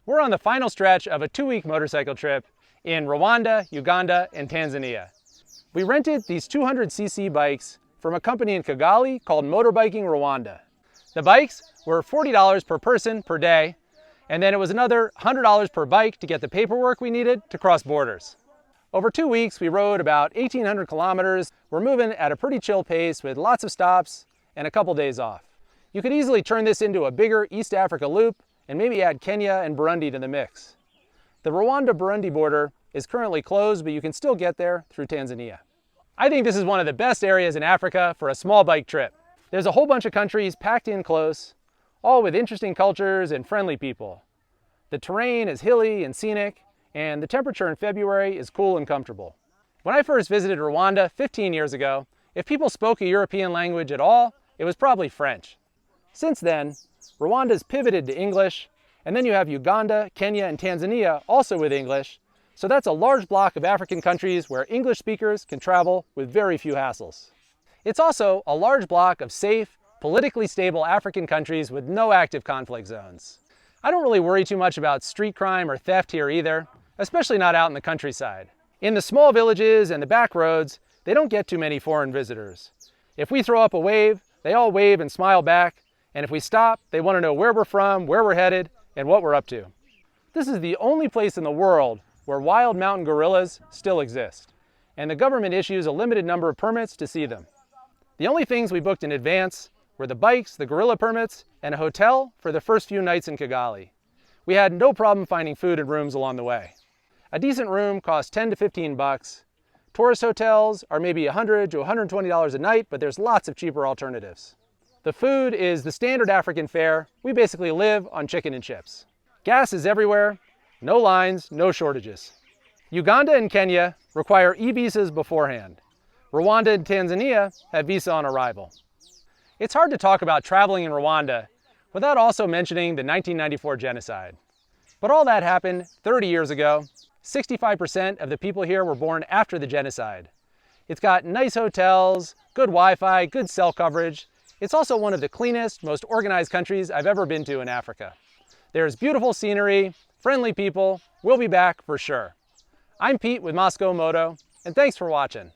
We're on the final stretch of a 2-week motorcycle trip in Rwanda, Uganda, and Tanzania. We rented these 200cc bikes from a company in Kigali called Motorbiking Rwanda. The bikes were $40 per person per day, and then it was another $100 per bike to get the paperwork we needed to cross borders. Over 2 weeks, we rode about 1,800 kilometers. We're moving at a pretty chill pace with lots of stops and a couple days off. You could easily turn this into a bigger East Africa loop and maybe add Kenya and Burundi to the mix. The Rwanda-Burundi border is currently closed, but you can still get there through Tanzania. I think this is one of the best areas in Africa for a small bike trip. There's a whole bunch of countries packed in close, all with interesting cultures and friendly people. The terrain is hilly and scenic, and the temperature in February is cool and comfortable. When I first visited Rwanda 15 years ago, if people spoke a European language at all, it was probably French. Since then, Rwanda's pivoted to English, and then you have Uganda, Kenya, and Tanzania also with English, so that's a large block of African countries where English speakers can travel with very few hassles. It's also a large block of safe, politically stable African countries with no active conflict zones. I don't really worry too much about street crime or theft here either, especially not out in the countryside. In the small villages and the back roads, they don't get too many foreign visitors. If we throw up a wave, they all wave and smile back, and if we stop, they want to know where we're from, where we're headed, and what we're up to. This is the only place in the world where wild mountain gorillas still exist, and the government issues a limited number of permits to see them. The only things we booked in advance were the bikes, the gorilla permits, and a hotel for the first few nights in Kigali. We had no problem finding food and rooms along the way. A decent room costs $10 to $15. Tourist hotels are maybe $100 to $120 a night, but there's lots of cheaper alternatives. The food is the standard African fare. We basically live on chicken and chips. Gas is everywhere, no lines, no shortages. Uganda and Kenya require e-visas beforehand. Rwanda and Tanzania have visa on arrival. It's hard to talk about traveling in Rwanda without also mentioning the 1994 genocide. But all that happened 30 years ago. 65% of the people here were born after the genocide. It's got nice hotels, good Wi-Fi, good cell coverage. It's also one of the cleanest, most organized countries I've ever been to in Africa. There's beautiful scenery, friendly people. We'll be back for sure. I'm Pete with Mosko Moto, and thanks for watching.